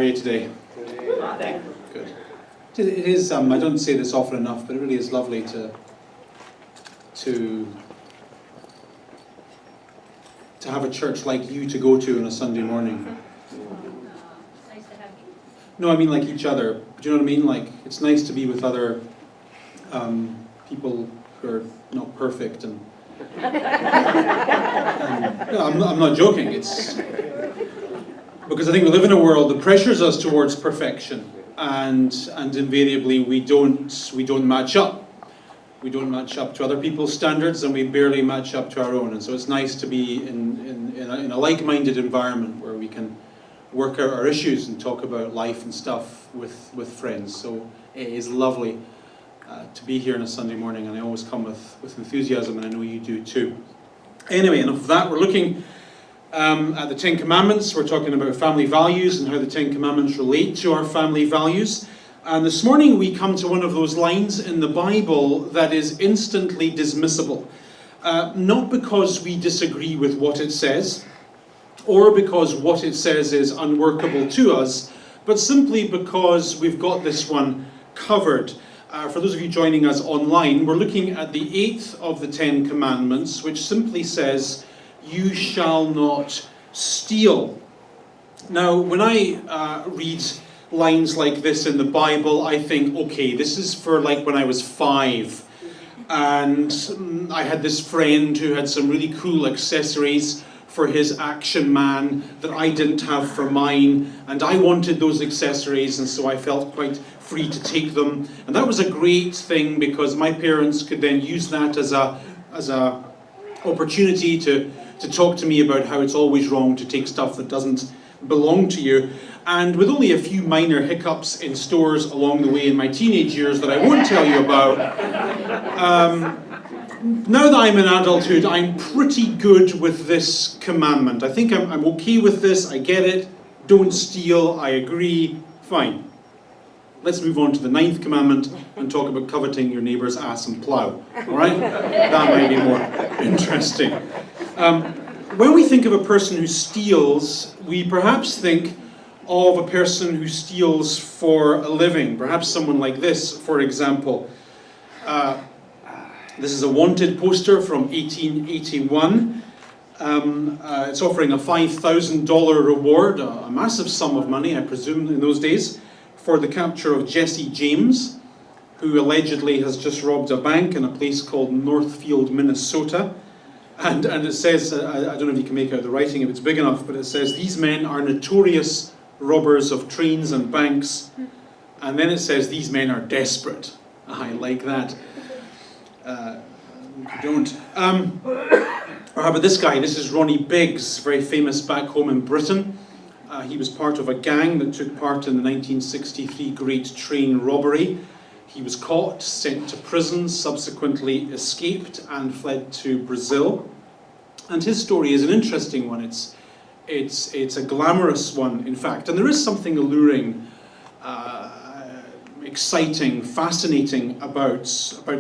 are you today? Good. It is, I don't say this often enough, but it really is lovely to have a church like you to go to on a Sunday morning. Nice to have you. No, I mean like each other. Do you know what I mean? Like, it's nice to be with other people who are not perfect and no, I'm not joking. It's because I think we live in a world that pressures us towards perfection, and invariably we don't match up. We don't match up to other people's standards, and we barely match up to our own. And so it's nice to be in a like-minded environment where we can work out our issues and talk about life and stuff with friends. So it is lovely to be here on a Sunday morning, and I always come with enthusiasm, and I know you do too. Anyway, enough of that. We're looking at the Ten Commandments. We're talking about family values and how the Ten Commandments relate to our family values. And this morning we come to one of those lines in the Bible that is instantly dismissible. Not because we disagree with what it says, or because what it says is unworkable to us, but simply because we've got this one covered. For those of you joining us online, we're looking at the 8th of the 10 Commandments, which simply says, "You shall not steal." Now, when I read lines like this in the Bible, I think, okay, this is for like when I was 5, and I had this friend who had some really cool accessories for his Action Man that I didn't have for mine, and I wanted those accessories, and so I felt quite free to take them. And that was a great thing because my parents could then use that as a opportunity to talk to me about how it's always wrong to take stuff that doesn't belong to you. And with only a few minor hiccups in stores along the way in my teenage years that I won't tell you about, now that I'm in adulthood, I'm pretty good with this commandment. I think I'm okay with this, I get it. Don't steal, I agree, fine. Let's move on to the 9th commandment and talk about coveting your neighbour's ass and plough. All right? That might be more interesting. When we think of a person who steals, we perhaps think of a person who steals for a living. Perhaps someone like this, for example. This is a wanted poster from 1881. It's offering a $5,000 reward, a massive sum of money, I presume, in those days, for the capture of Jesse James, who allegedly has just robbed a bank in a place called Northfield, Minnesota. And it says, I don't know if you can make out the writing if it's big enough, but it says, "These men are notorious robbers of trains and banks." And then it says, "These men are desperate." I like that. Don't. Or how about this guy? This is Ronnie Biggs, very famous back home in Britain. He was part of a gang that took part in the 1963 Great Train Robbery. He was caught, sent to prison, subsequently escaped and fled to Brazil. And his story is an interesting one. It's a glamorous one, in fact. And there is something alluring, exciting, fascinating about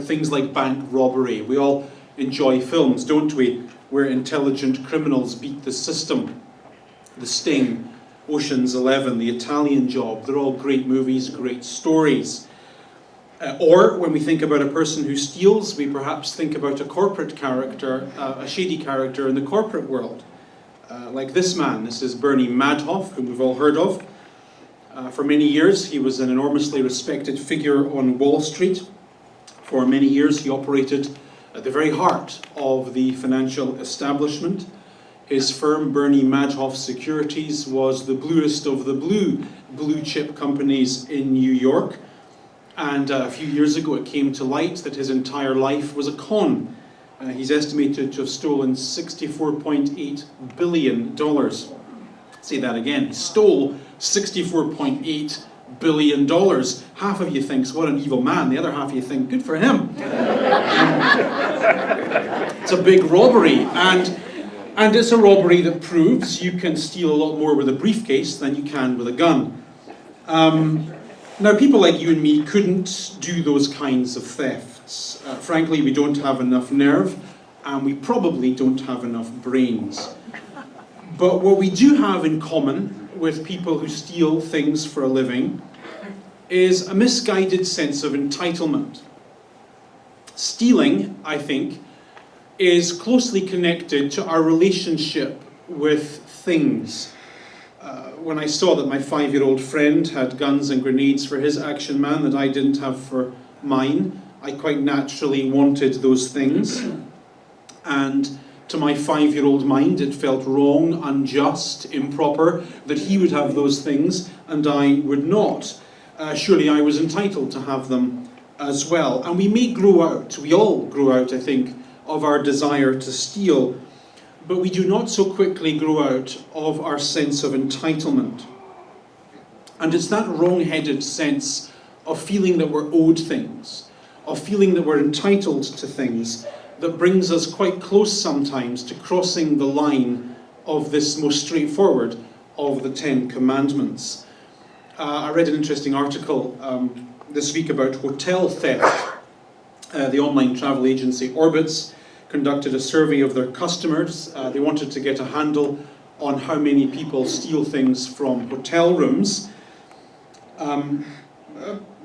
things like bank robbery. We all enjoy films, don't we, where intelligent criminals beat the system. The Sting, Ocean's 11, The Italian Job, they're all great movies, great stories. Or when we think about a person who steals, we perhaps think about a corporate character, a shady character in the corporate world. Like this man. This is Bernie Madoff, whom we've all heard of. For many years, he was an enormously respected figure on Wall Street. For many years, he operated at the very heart of the financial establishment. His firm, Bernie Madoff Securities, was the bluest of the blue chip companies in New York. And a few years ago, it came to light that his entire life was a con. He's estimated to have stolen $64.8 billion. Say that again. He stole $64.8 billion. Half of you thinks, what an evil man. The other half of you think, good for him. It's a big robbery. And it's a robbery that proves you can steal a lot more with a briefcase than you can with a gun. Now, people like you and me couldn't do those kinds of thefts. Frankly, we don't have enough nerve, and we probably don't have enough brains. But what we do have in common with people who steal things for a living is a misguided sense of entitlement. Stealing, I think, is closely connected to our relationship with things. When I saw that my 5-year-old friend had guns and grenades for his Action Man that I didn't have for mine, I quite naturally wanted those things. And to my 5-year-old mind, it felt wrong, unjust, improper that he would have those things and I would not. Surely I was entitled to have them as well. And we may grow out, we all grow out, I think, of our desire to steal, but we do not so quickly grow out of our sense of entitlement. And it's that wrong-headed sense of feeling that we're owed things, of feeling that we're entitled to things, that brings us quite close sometimes to crossing the line of this most straightforward of the 10 Commandments. I read an interesting article this week about hotel theft. The online travel agency Orbitz conducted a survey of their customers. They wanted to get a handle on how many people steal things from hotel rooms.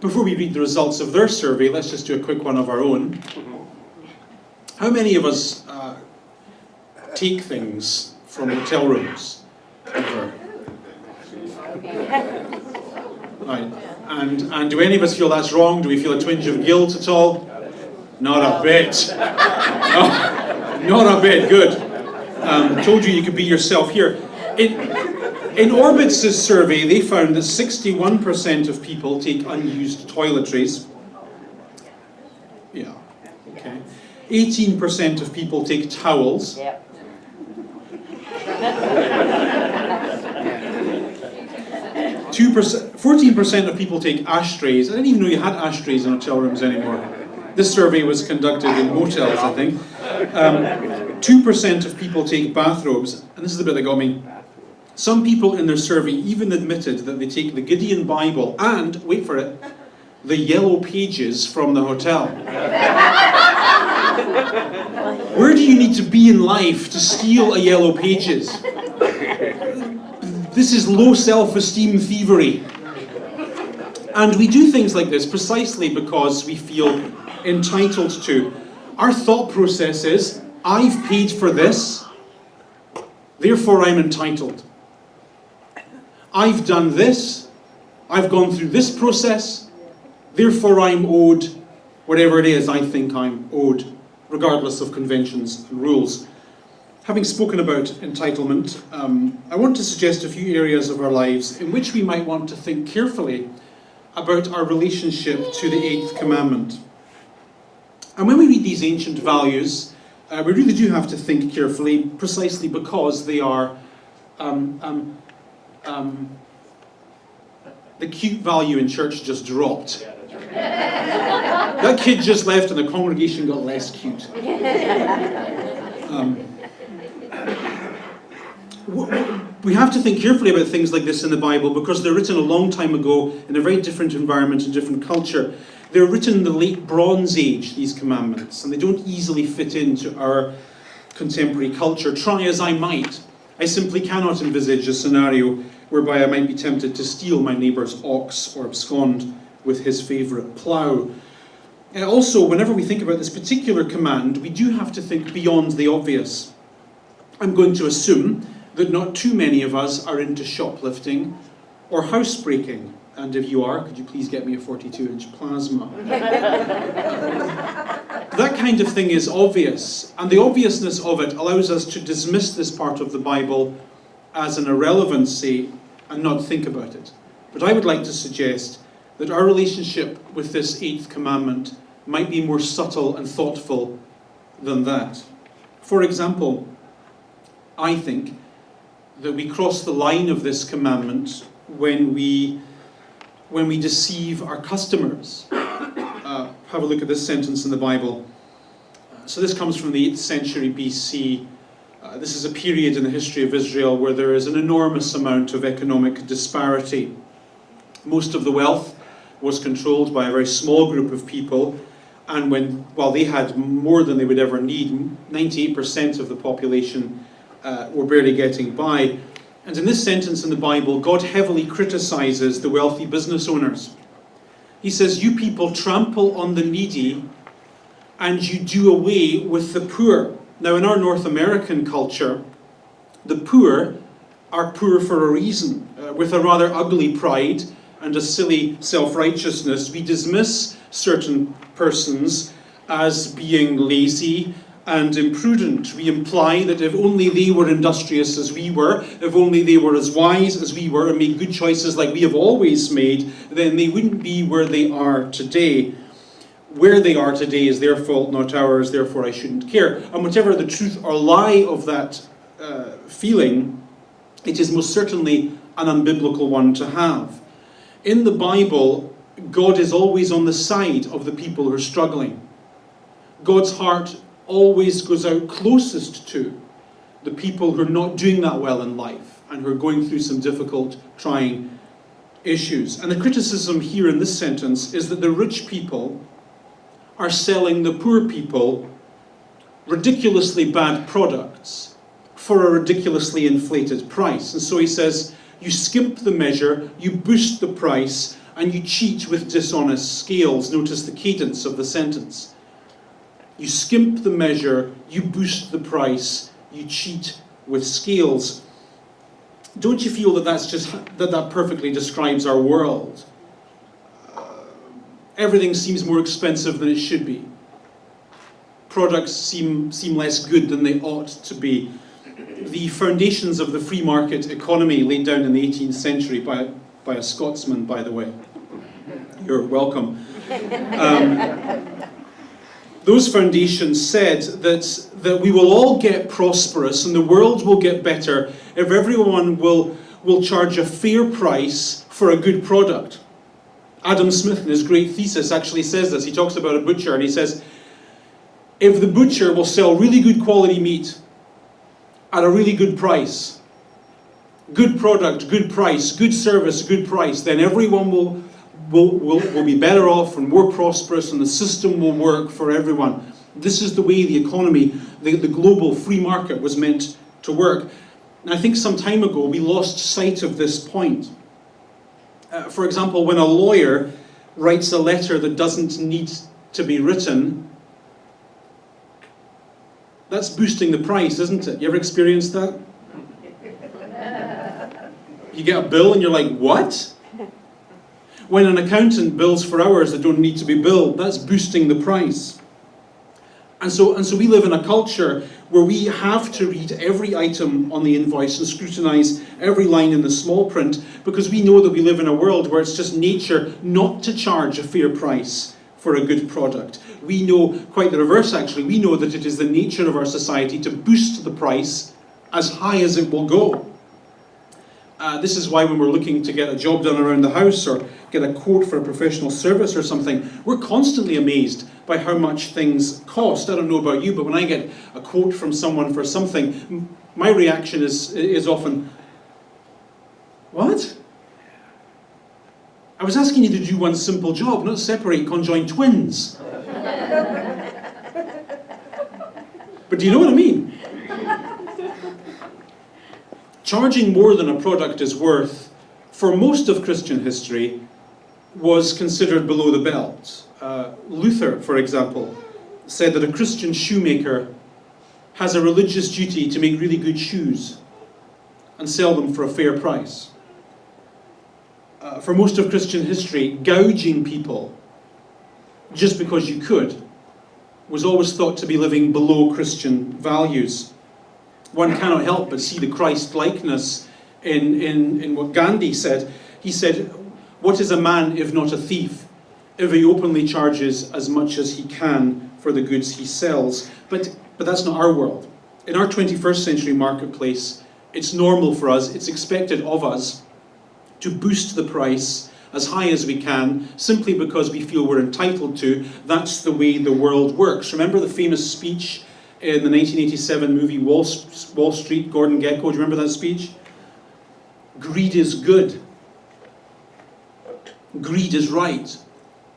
Before we read the results of their survey, let's just do a quick one of our own. How many of us take things from hotel rooms? Ever? Right. And do any of us feel that's wrong? Do we feel a twinge of guilt at all? Not a bit. No, not a bit. Good. Told you could be yourself here. In Orbitz's survey, they found that 61% of people take unused toiletries. Yeah. Okay. 18% of people take towels. Yep. 14% of people take ashtrays. I didn't even know you had ashtrays in hotel rooms anymore. This survey was conducted in motels, I think. 2% of people take bathrobes, and this is the bit that got me. Some people in their survey even admitted that they take the Gideon Bible and, wait for it, the yellow pages from the hotel. Where do you need to be in life to steal a yellow pages? This is low self-esteem thievery. And we do things like this precisely because we feel entitled to. Our thought process is, I've paid for this, therefore I'm entitled. I've done this, I've gone through this process, therefore I'm owed whatever it is I think I'm owed, regardless of conventions and rules. Having spoken about entitlement, I want to suggest a few areas of our lives in which we might want to think carefully about our relationship to the 8th commandment. And when we read these ancient values, we really do have to think carefully, precisely because they are the cute value in church just dropped. That kid just left and the congregation got less cute. We have to think carefully about things like this in the Bible because they're written a long time ago in a very different environment and different culture. They're written in the late Bronze Age, these commandments, and they don't easily fit into our contemporary culture. Try as I might, I simply cannot envisage a scenario whereby I might be tempted to steal my neighbour's ox or abscond with his favourite plough. Also, whenever we think about this particular command, we do have to think beyond the obvious. I'm going to assume that not too many of us are into shoplifting or housebreaking. And if you are, could you please get me a 42-inch plasma? That kind of thing is obvious, and the obviousness of it allows us to dismiss this part of the Bible as an irrelevancy and not think about it. But I would like to suggest that our relationship with this 8th commandment might be more subtle and thoughtful than that. For example, I think that we cross the line of this commandment when we deceive our customers. Have a look at this sentence in the Bible. So this comes from the 8th century BC. This is a period in the history of Israel where there is an enormous amount of economic disparity. Most of the wealth was controlled by a very small group of people, and while they had more than they would ever need, 98% of the population were barely getting by. And in this sentence in the Bible, God heavily criticizes the wealthy business owners. He says, "You people trample on the needy and you do away with the poor." Now, in our North American culture, the poor are poor for a reason. With a rather ugly pride and a silly self-righteousness, we dismiss certain persons as being lazy and imprudent. We imply that if only they were industrious as we were, if only they were as wise as we were and made good choices like we have always made, then they wouldn't be where they are today. Where they are today is their fault, not ours, therefore I shouldn't care. And whatever the truth or lie of that feeling, it is most certainly an unbiblical one to have. In the Bible, God is always on the side of the people who are struggling. God's heart always goes out closest to the people who are not doing that well in life and who are going through some difficult, trying issues. And the criticism here in this sentence is that the rich people are selling the poor people ridiculously bad products for a ridiculously inflated price. And so he says, you skimp the measure, you boost the price, and you cheat with dishonest scales. Notice the cadence of the sentence. You skimp the measure, you boost the price, you cheat with scales. Don't you feel that that perfectly describes our world? Everything seems more expensive than it should be. Products seem less good than they ought to be. The foundations of the free market economy laid down in the 18th century by a Scotsman, by the way. You're welcome. Those foundations said that we will all get prosperous and the world will get better if everyone will charge a fair price for a good product. Adam Smith, in his great thesis, actually says this. He talks about a butcher and he says, if the butcher will sell really good quality meat at a really good price, good product, good price, good service, good price, then everyone will be better off and more prosperous and the system will work for everyone. This is the way the economy, the global free market was meant to work. And I think some time ago we lost sight of this point. For example, when a lawyer writes a letter that doesn't need to be written, that's boosting the price, isn't it? You ever experienced that? You get a bill and you're like, what? When an accountant bills for hours that don't need to be billed, that's boosting the price. And so we live in a culture where we have to read every item on the invoice and scrutinize every line in the small print because we know that we live in a world where it's just nature not to charge a fair price for a good product. We know quite the reverse, actually. We know that it is the nature of our society to boost the price as high as it will go. This is why when we're looking to get a job done around the house or get a quote for a professional service or something, we're constantly amazed by how much things cost. I don't know about you, but when I get a quote from someone for something, my reaction is often, what? I was asking you to do one simple job, not separate conjoined twins. But do you know what I mean? Charging more than a product is worth, for most of Christian history, was considered below the belt. Luther, for example, said that a Christian shoemaker has a religious duty to make really good shoes and sell them for a fair price. For most of Christian history, gouging people just because you could was always thought to be living below Christian values. One cannot help but see the Christ-likeness in what Gandhi said. He said, what is a man if not a thief, if he openly charges as much as he can for the goods he sells? But that's not our world. In our 21st century marketplace, it's normal for us, it's expected of us to boost the price as high as we can, simply because we feel we're entitled to. That's the way the world works. Remember the famous speech in the 1987 movie Wall Street, Gordon Gekko? Do you remember that speech? Greed is good. Greed is right.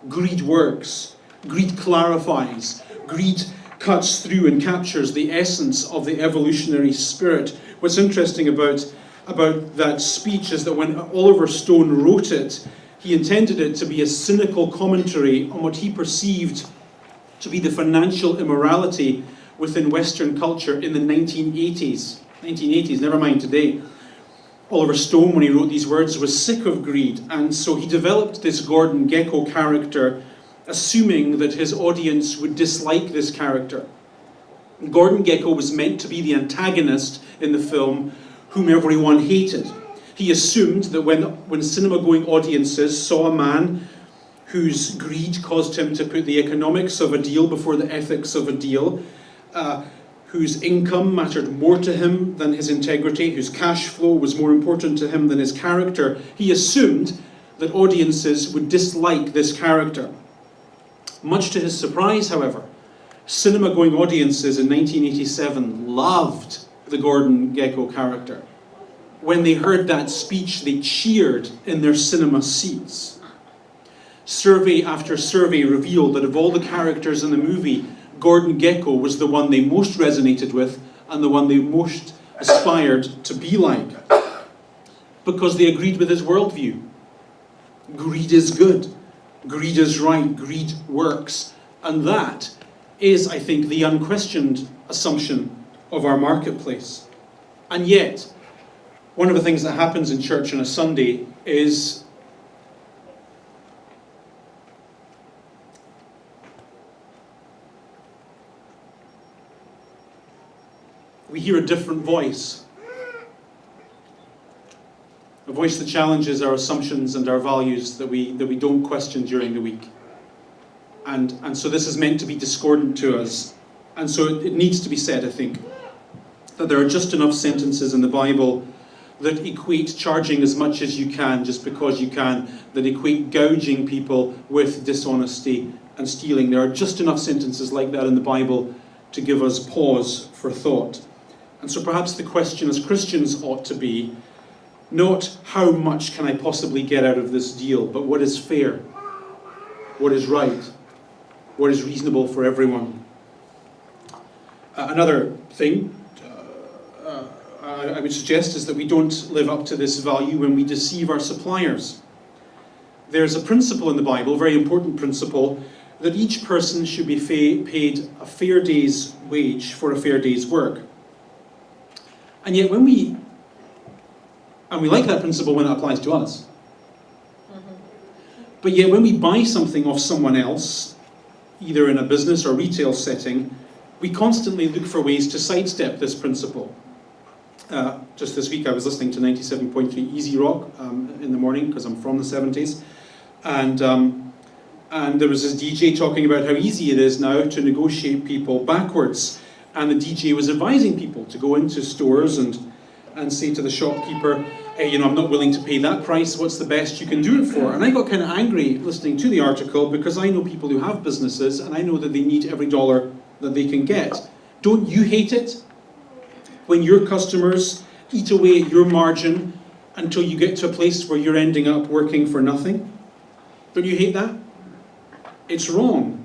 Greed works. Greed clarifies. Greed cuts through and captures the essence of the evolutionary spirit. What's interesting about about that speech is that when Oliver Stone wrote it, he intended it to be a cynical commentary on what he perceived to be the financial immorality within Western culture in the 1980s. 1980s, never mind today. Oliver Stone, when he wrote these words, was sick of greed, and so he developed this Gordon Gekko character, assuming that his audience would dislike this character. Gordon Gekko was meant to be the antagonist in the film, whom everyone hated. He assumed that when cinema-going audiences saw a man whose greed caused him to put the economics of a deal before the ethics of a deal, whose income mattered more to him than his integrity, whose cash flow was more important to him than his character, he assumed that audiences would dislike this character. Much to his surprise, however, cinema-going audiences in 1987 loved the Gordon Gekko character. When they heard that speech, they cheered in their cinema seats. Survey after survey revealed that of all the characters in the movie, Gordon Gekko was the one they most resonated with and the one they most aspired to be like, because they agreed with his worldview. Greed is good. Greed is right. Greed works. And that is, I think, the unquestioned assumption of our marketplace. And yet, one of the things that happens in church on a Sunday is we hear a different voice. A voice that challenges our assumptions and our values that we don't question during the week. And so this is meant to be discordant to us. And so it needs to be said, I think, that there are just enough sentences in the Bible that equate charging as much as you can just because you can, that equate gouging people with dishonesty and stealing. There are just enough sentences like that in the Bible to give us pause for thought. And so perhaps the question as Christians ought to be, not how much can I possibly get out of this deal, but what is fair, what is right, what is reasonable for everyone. Another thing I would suggest is that we don't live up to this value when we deceive our suppliers. There's a principle in the Bible, a very important principle, that each person should be paid a fair day's wage for a fair day's work. And yet when we like that principle when it applies to us. But yet when we buy something off someone else, either in a business or retail setting, we constantly look for ways to sidestep this principle. Just this week I was listening to 97.3 Easy Rock in the morning, because I'm from the 70s. And there was this DJ talking about how easy it is now to negotiate people backwards. And the DJ was advising people to go into stores and say to the shopkeeper, hey, I'm not willing to pay that price, what's the best you can do it for? And I got kind of angry listening to the article because I know people who have businesses and I know that they need every dollar that they can get. Don't you hate it when your customers eat away at your margin until you get to a place where you're ending up working for nothing? Don't you hate that? It's wrong.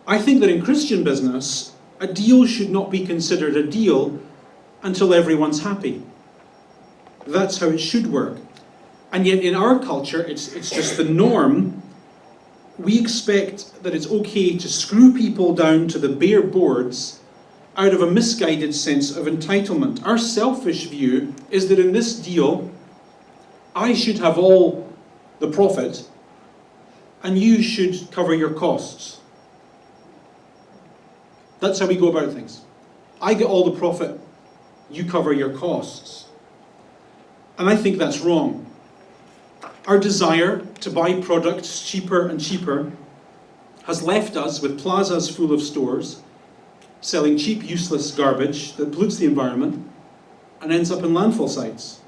I think that in Christian business, a deal should not be considered a deal until everyone's happy. That's how it should work. And yet in our culture, it's just the norm. We expect that it's okay to screw people down to the bare boards out of a misguided sense of entitlement. Our selfish view is that in this deal, I should have all the profit and you should cover your costs. That's how we go about things. I get all the profit, you cover your costs. And I think that's wrong. Our desire to buy products cheaper and cheaper has left us with plazas full of stores selling cheap, useless garbage that pollutes the environment and ends up in landfill sites.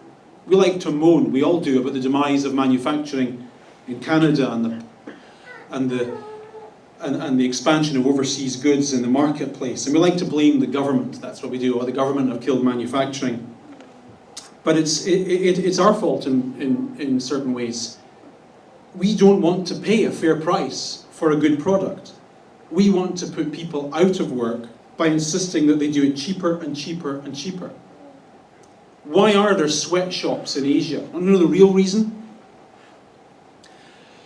We like to moan, we all do, about the demise of manufacturing in Canada and the expansion of overseas goods in the marketplace. And we like to blame the government. That's what we do. Oh, the government have killed manufacturing. But it's our fault in certain ways. We don't want to pay a fair price for a good product. We want to put people out of work by insisting that they do it cheaper and cheaper and cheaper. Why are there sweatshops in Asia? I don't know the real reason.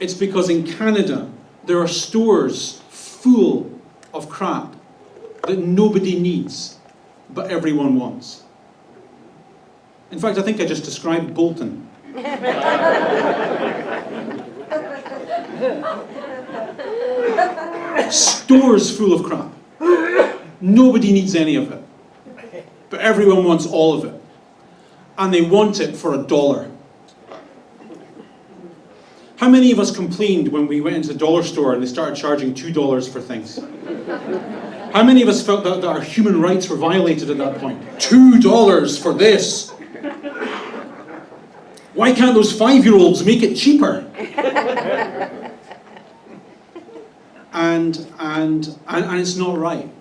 It's because in Canada, there are stores full of crap that nobody needs, but everyone wants. In fact, I think I just described Bolton. Stores full of crap. Nobody needs any of it, but everyone wants all of it. And they want it for $1. How many of us complained when we went into the dollar store and they started charging $2 for things? How many of us felt that our human rights were violated at that point? $2 for this. Why can't those 5-year-olds make it cheaper? And it's not right.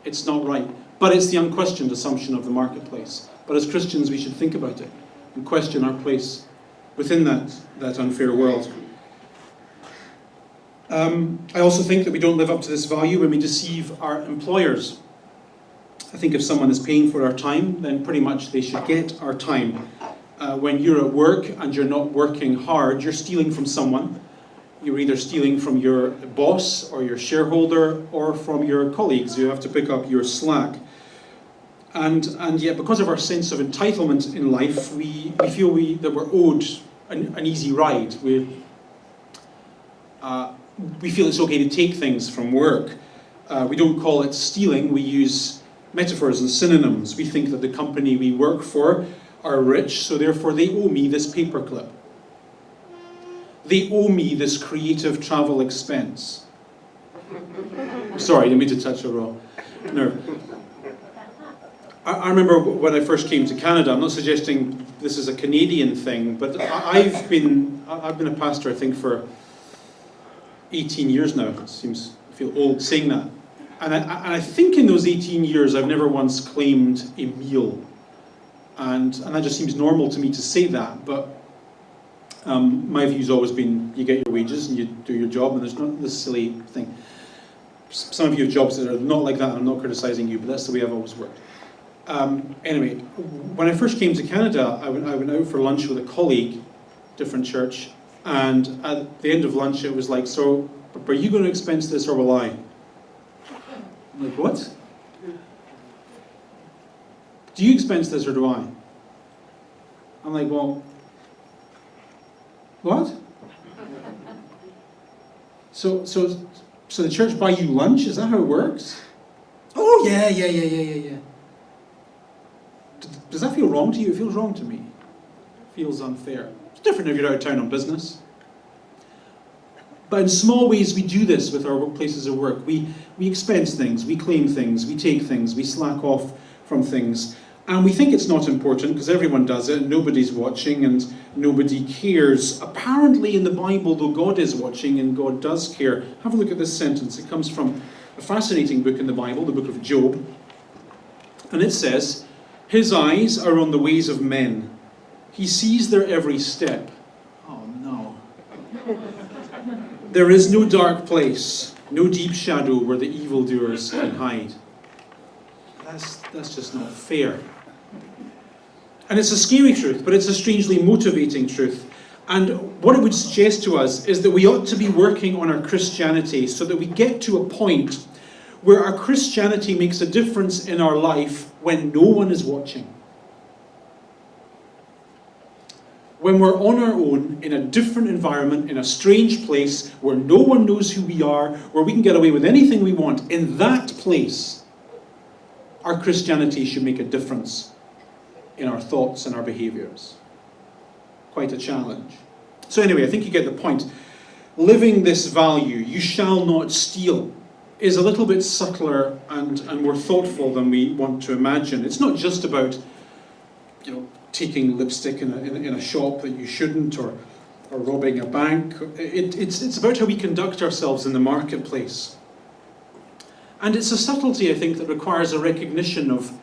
It's not right. But it's the unquestioned assumption of the marketplace. But as Christians, we should think about it and question our place within that unfair world. I also think that we don't live up to this value when we deceive our employers. I think if someone is paying for our time, then pretty much they should get our time. When you're at work and you're not working hard, you're stealing from someone. You're either stealing from your boss or your shareholder or from your colleagues who have to pick up your slack. And yet, because of our sense of entitlement in life, we feel that we're owed an easy ride. We feel it's okay to take things from work. We don't call it stealing, we use metaphors and synonyms. We think that the company we work for are rich, so therefore they owe me this paperclip. They owe me this creative travel expense. Sorry, I didn't mean to touch a raw nerve. I remember when I first came to Canada, I'm not suggesting this is a Canadian thing, but I've been a pastor, I think, for 18 years now. It seems, I feel old saying that. And I think in those 18 years, I've never once claimed a meal. And that just seems normal to me to say that, but my view's always been, you get your wages and you do your job, and there's not this silly thing. Some of you have jobs that are not like that, and I'm not criticizing you, but that's the way I've always worked. Anyway, when I first came to Canada, I went out for lunch with a colleague, different church, and at the end of lunch it was like, so, are you going to expense this or will I? I'm like, what? Do you expense this or do I? I'm like, well, what? So the church buy you lunch? Is that how it works? Oh, yeah. Does that feel wrong to you? It feels wrong to me. It feels unfair. It's different if you're out of town on business. But in small ways we do this with our places of work. We expense things, we claim things, we take things, we slack off from things. And we think it's not important because everyone does it and nobody's watching and nobody cares. Apparently in the Bible, though, God is watching and God does care. Have a look at this sentence. It comes from a fascinating book in the Bible, the book of Job. And it says, "His eyes are on the ways of men. He sees their every step." Oh no. "There is no dark place, no deep shadow where the evildoers can hide." That's just not fair. And it's a scary truth, but it's a strangely motivating truth. And what it would suggest to us is that we ought to be working on our Christianity so that we get to a point where our Christianity makes a difference in our life when no one is watching. When we're on our own, in a different environment, in a strange place, where no one knows who we are, where we can get away with anything we want, in that place, our Christianity should make a difference in our thoughts and our behaviours. Quite a challenge. So anyway, I think you get the point. Living this value, you shall not steal, is a little bit subtler and more thoughtful than we want to imagine. It's not just about, taking lipstick in a shop that you shouldn't, or robbing a bank. It's about how we conduct ourselves in the marketplace. And it's a subtlety, I think, that requires a recognition of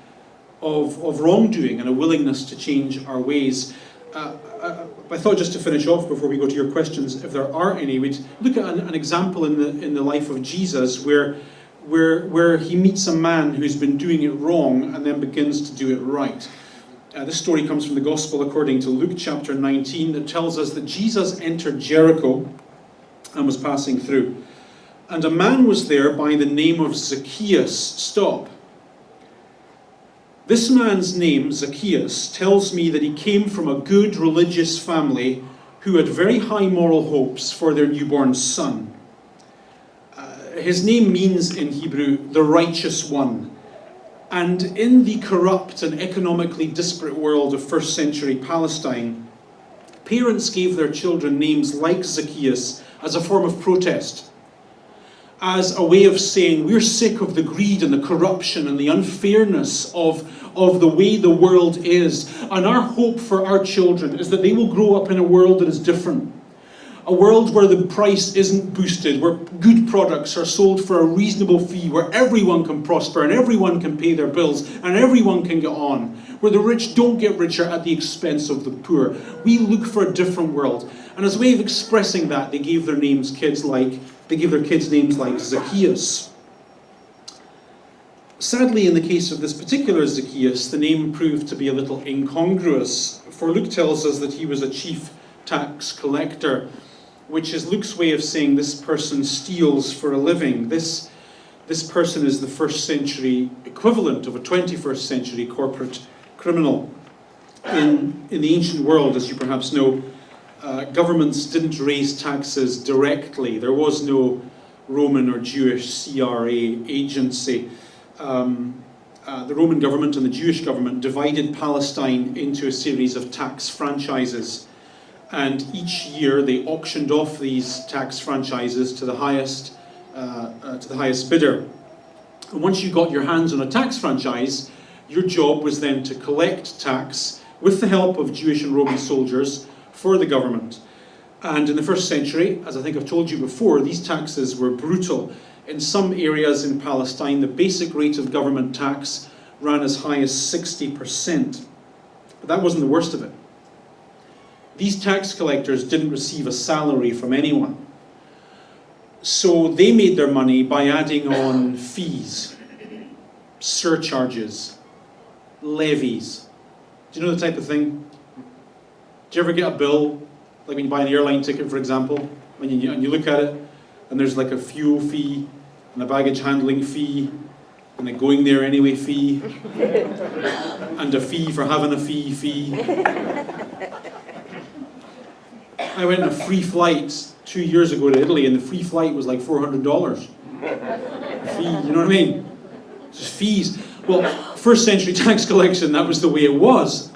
wrongdoing and a willingness to change our ways. I thought, just to finish off before we go to your questions, if there are any, we'd look at an example in the life of Jesus where he meets a man who's been doing it wrong and then begins to do it right. This story comes from the Gospel according to Luke chapter 19, that tells us that Jesus entered Jericho and was passing through. And a man was there by the name of Zacchaeus. Stop. This man's name, Zacchaeus, tells me that he came from a good religious family who had very high moral hopes for their newborn son. His name means in Hebrew, the righteous one. And in the corrupt and economically disparate world of first century Palestine, parents gave their children names like Zacchaeus as a form of protest, as a way of saying, we're sick of the greed and the corruption and the unfairness of the way the world is. And our hope for our children is that they will grow up in a world that is different. A world where the price isn't boosted, where good products are sold for a reasonable fee, where everyone can prosper and everyone can pay their bills and everyone can get on, where the rich don't get richer at the expense of the poor. We look for a different world. And as a way of expressing that, they gave their kids names like Zacchaeus. Sadly, in the case of this particular Zacchaeus, the name proved to be a little incongruous, for Luke tells us that he was a chief tax collector, which is Luke's way of saying this person steals for a living. This person is the first century equivalent of a 21st century corporate criminal. In the ancient world, as you perhaps know, governments didn't raise taxes directly. There was no Roman or Jewish CRA agency. The Roman government and the Jewish government divided Palestine into a series of tax franchises. And each year they auctioned off these tax franchises to the highest bidder. And once you got your hands on a tax franchise, your job was then to collect tax with the help of Jewish and Roman soldiers for the government. And in the first century, as I think I've told you before, these taxes were brutal. In some areas in Palestine, the basic rate of government tax ran as high as 60%. But that wasn't the worst of it. These tax collectors didn't receive a salary from anyone. So they made their money by adding on fees, surcharges, levies. Do you know the type of thing? Do you ever get a bill, like when you buy an airline ticket, for example, and you look at it, and there's like a fuel fee, and a baggage handling fee, and a going there anyway fee, and a fee for having a fee. I went on a free flight 2 years ago to Italy, and the free flight was like $400. Fee, you know what I mean? Just fees. Well, first century tax collection, that was the way it was.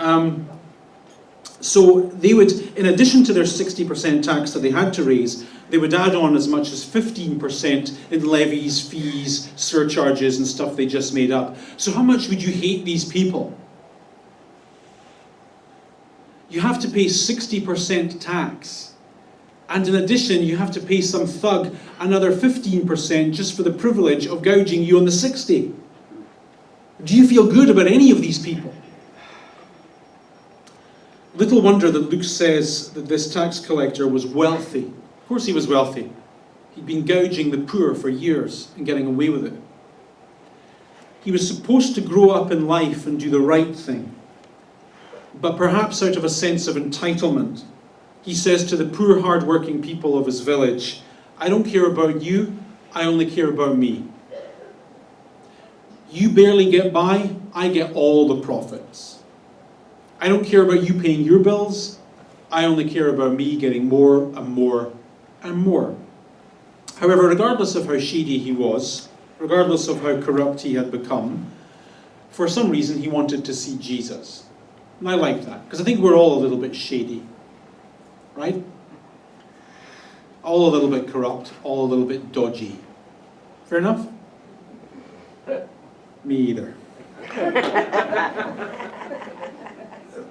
So they would, in addition to their 60% tax that they had to raise, they would add on as much as 15% in levies, fees, surcharges, and stuff they just made up. So how much would you hate these people? You have to pay 60% tax. And in addition, you have to pay some thug another 15% just for the privilege of gouging you on the 60. Do you feel good about any of these people? Little wonder that Luke says that this tax collector was wealthy. Of course he was wealthy. He'd been gouging the poor for years and getting away with it. He was supposed to grow up in life and do the right thing. But perhaps out of a sense of entitlement, he says to the poor, hard-working people of his village, I don't care about you, I only care about me. You barely get by, I get all the profits. I don't care about you paying your bills, I only care about me getting more and more and more. However, regardless of how shady he was, regardless of how corrupt he had become, for some reason he wanted to see Jesus. And I like that, because I think we're all a little bit shady, right? All a little bit corrupt, all a little bit dodgy. Fair enough? Me either.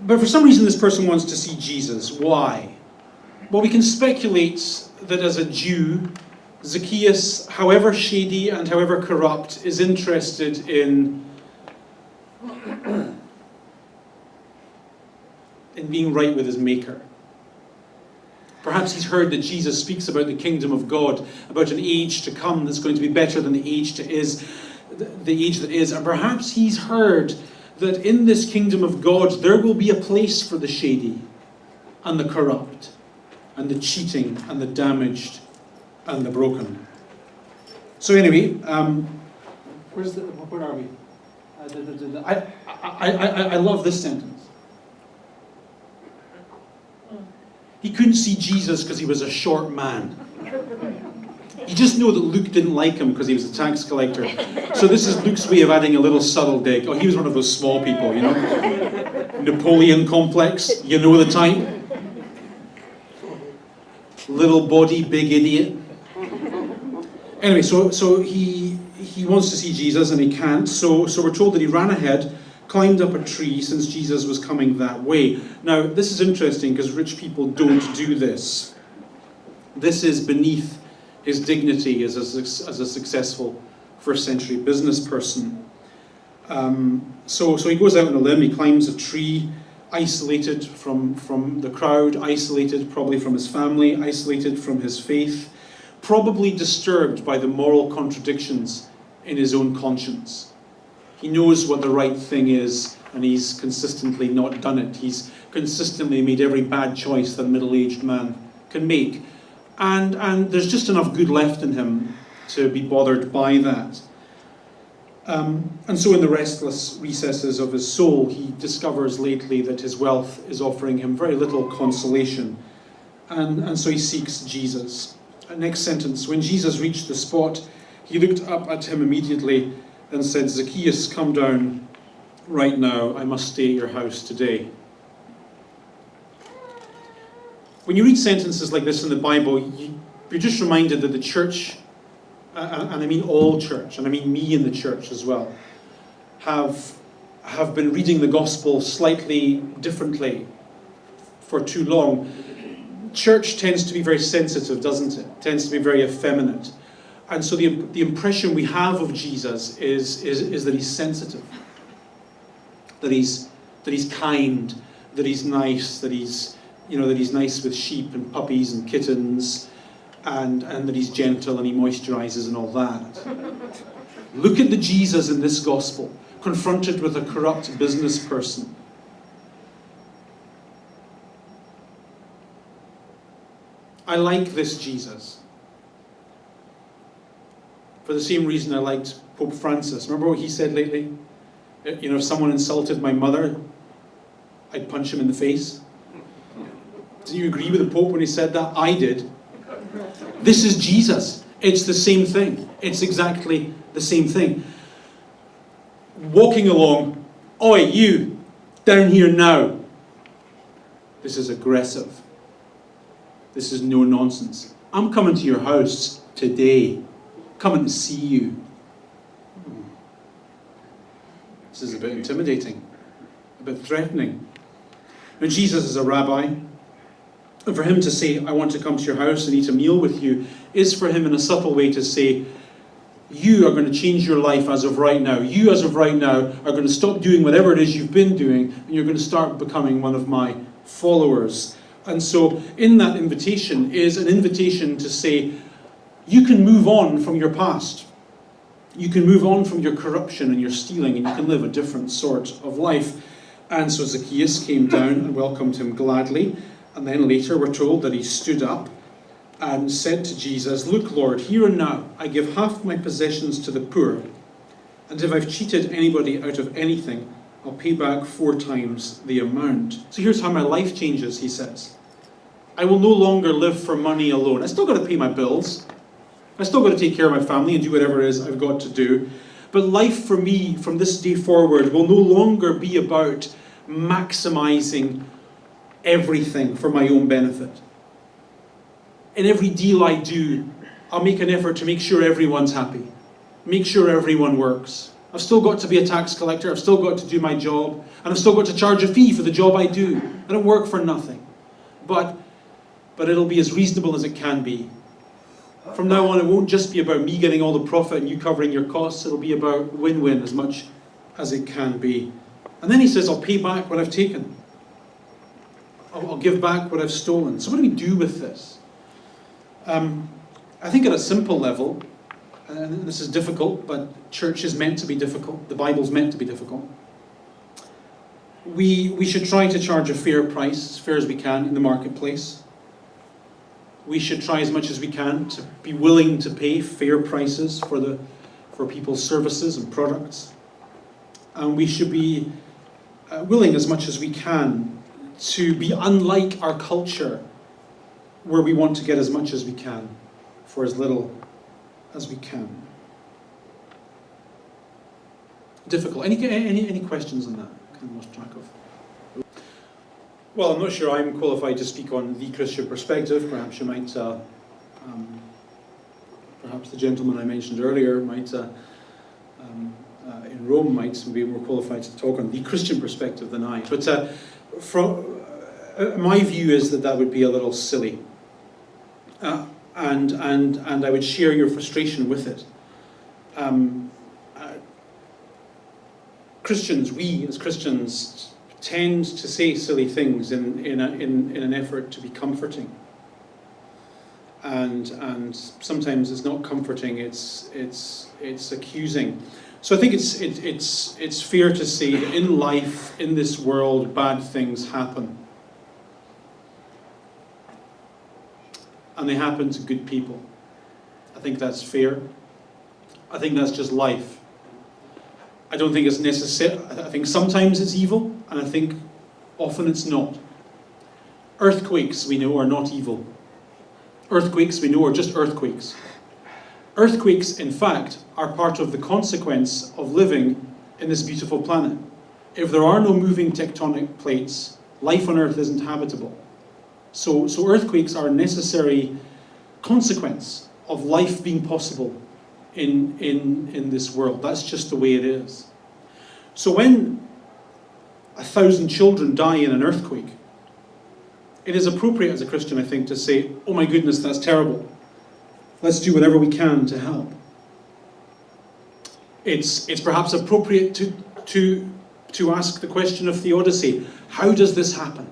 But for some reason this person wants to see Jesus. Why? Well, we can speculate that as a Jew, Zacchaeus, however shady and however corrupt, is interested in being right with his Maker. Perhaps he's heard that Jesus speaks about the kingdom of God, about an age to come that's going to be better than the age that is, and perhaps he's heard that in this kingdom of God there will be a place for the shady and the corrupt and the cheating and the damaged and the broken. So anyway, where are we? I love this sentence. He couldn't see Jesus because he was a short man. You just know that Luke didn't like him because he was a tax collector. So this is Luke's way of adding a little subtle dig. Oh, he was one of those small people, you know? Napoleon complex, you know the type. Little body, big idiot. Anyway, so he wants to see Jesus and he can't. So we're told that he ran ahead, climbed up a tree since Jesus was coming that way. Now, this is interesting because rich people don't do this. This is beneath his dignity as a successful first century business person. So he goes out on a limb, he climbs a tree, isolated from the crowd, isolated probably from his family, isolated from his faith, probably disturbed by the moral contradictions in his own conscience. He knows what the right thing is, and he's consistently not done it. He's consistently made every bad choice that a middle-aged man can make. And there's just enough good left in him to be bothered by that. And so in the restless recesses of his soul, he discovers lately that his wealth is offering him very little consolation. And so he seeks Jesus. Next sentence, when Jesus reached the spot, he looked up at him immediately and said, "Zacchaeus, come down right now. I must stay at your house today." When you read sentences like this in the Bible, you're just reminded that the church, and I mean all church, and I mean me in the church as well, have been reading the gospel slightly differently for too long. Church tends to be very sensitive, doesn't it? It tends to be very effeminate. And so the impression we have of Jesus is that he's sensitive, that he's kind, that he's nice, that he's nice with sheep and puppies and kittens, and that he's gentle and he moisturizes and all that. Look at the Jesus in this gospel, confronted with a corrupt business person. I like this Jesus. For the same reason I liked Pope Francis. Remember what he said lately? You know, if someone insulted my mother, I'd punch him in the face. Did you agree with the Pope when he said that? I did. This is Jesus. It's the same thing. It's exactly the same thing. Walking along, "Oi, you, down here now." This is aggressive. This is no nonsense. "I'm coming to your house today. Coming to see you." This is a bit intimidating, a bit threatening. Now, Jesus is a rabbi. And for him to say, "I want to come to your house and eat a meal with you," is for him in a subtle way to say, you are going to change your life as of right now. You, as of right now, are going to stop doing whatever it is you've been doing, and you're going to start becoming one of my followers. And so in that invitation is an invitation to say, you can move on from your past. You can move on from your corruption and your stealing, and you can live a different sort of life. And so Zacchaeus came down and welcomed him gladly. And then later we're told that he stood up and said to Jesus, "Look, Lord, here and now I give half my possessions to the poor. And if I've cheated anybody out of anything, I'll pay back 4 times the amount." So here's how my life changes, he says. I will no longer live for money alone. I still got to pay my bills. I still got to take care of my family and do whatever it is I've got to do. But life for me from this day forward will no longer be about maximizing everything for my own benefit. In every deal I do, I'll make an effort to make sure everyone's happy. Make sure everyone works. I've still got to be a tax collector. I've still got to do my job. And I've still got to charge a fee for the job I do. I don't work for nothing. But it'll be as reasonable as it can be. From now on, it won't just be about me getting all the profit and you covering your costs. It'll be about win-win as much as it can be. And then he says, I'll pay back what I've taken. I'll give back what I've stolen. So what do we do with this? I think at a simple level, and this is difficult, but church is meant to be difficult. The Bible's meant to be difficult. We should try to charge a fair price, as fair as we can, in the marketplace. We should try as much as we can to be willing to pay fair prices for people's services and products. And we should be willing as much as we can to be unlike our culture, where we want to get as much as we can for as little as we can. Difficult. Any questions on that? Kind of lost track of. Well, I'm not sure I'm qualified to speak on the Christian perspective. Perhaps you might, perhaps the gentleman I mentioned earlier might, in Rome, might be more qualified to talk on the Christian perspective than I. But my view is that would be a little silly, and I would share your frustration with it. Christians, we as Christians, tend to say silly things in an effort to be comforting, and sometimes it's not comforting. It's accusing. So I think it's fair to say that in life, in this world, bad things happen, and they happen to good people. I think that's fair. I think that's just life. I don't think it's necessary. I think sometimes it's evil, and I think often it's not. Earthquakes, we know, are not evil. Earthquakes, we know, are just earthquakes. Earthquakes, in fact, are part of the consequence of living in this beautiful planet. If there are no moving tectonic plates, life on Earth isn't habitable. So earthquakes are a necessary consequence of life being possible in this world. That's just the way it is. So when 1,000 children die in an earthquake, it is appropriate as a Christian, I think, to say, oh my goodness, that's terrible. Let's do whatever we can to help. It's perhaps appropriate to ask the question of theodicy. How does this happen?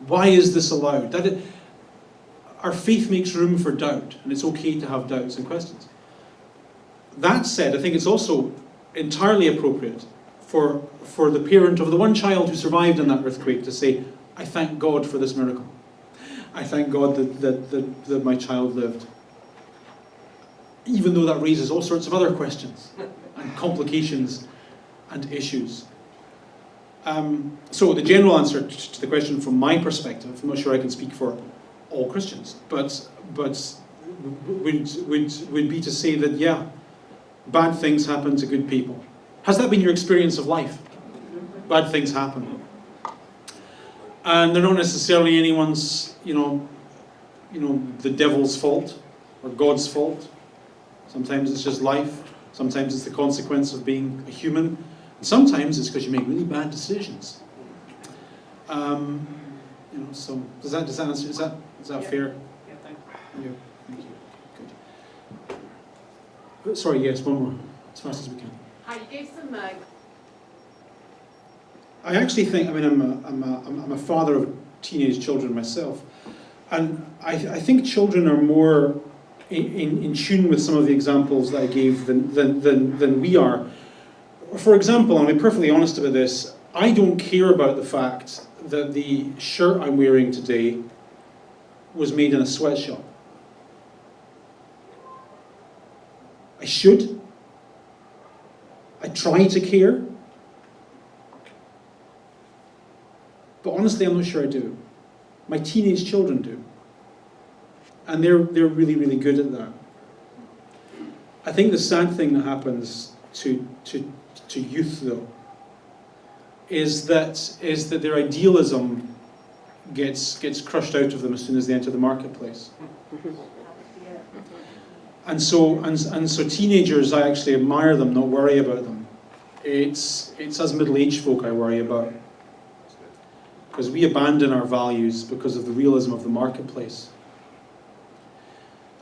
Why is this allowed? Our faith makes room for doubt, and it's okay to have doubts and questions. That said, I think it's also entirely appropriate for the parent of the one child who survived in that earthquake to say, I thank God for this miracle. I thank God that my child lived. Even though that raises all sorts of other questions and complications and issues. So the general answer to the question from my perspective, I'm not sure I can speak for all Christians, but would be to say that, yeah, bad things happen to good people. Has that been your experience of life? Bad things happen. And they're not necessarily anyone's, the devil's fault or God's fault. Sometimes it's just life. Sometimes it's the consequence of being a human. And sometimes it's because you make really bad decisions. So does that answer? Is that fair? Yeah, thank you. Thank you. Good. Sorry, yes, one more, as fast as we can. Hi, you gave some. I actually think. I'm a father of teenage children myself, and I think children are more in tune with some of the examples that I gave than we are. For example, and I'll be perfectly honest about this, I don't care about the fact that the shirt I'm wearing today was made in a sweatshop. I should. I try to care. But honestly, I'm not sure I do. My teenage children do. And they're really, really good at that. I think the sad thing that happens to youth, though, is that their idealism gets crushed out of them as soon as they enter the marketplace. And so teenagers, I actually admire them, not worry about them. It's us middle-aged folk I worry about. Because we abandon our values because of the realism of the marketplace.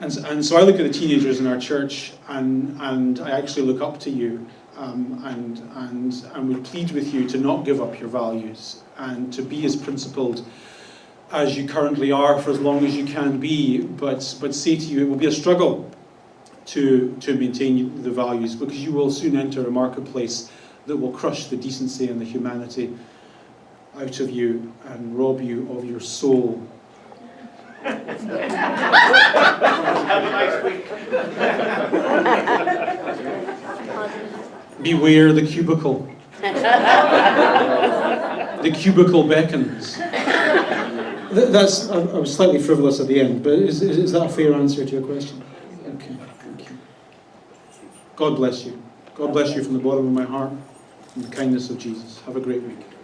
And so I look at the teenagers in our church, and I actually look up to you, and would plead with you to not give up your values and to be as principled as you currently are for as long as you can be, but say to you it will be a struggle to maintain the values, because you will soon enter a marketplace that will crush the decency and the humanity out of you and rob you of your soul. Have a nice week. Beware the cubicle. The cubicle beckons. That's, I was slightly frivolous at the end, but is that a fair answer to your question? Okay, thank you. God bless you. God bless you from the bottom of my heart, from the kindness of Jesus. Have a great week.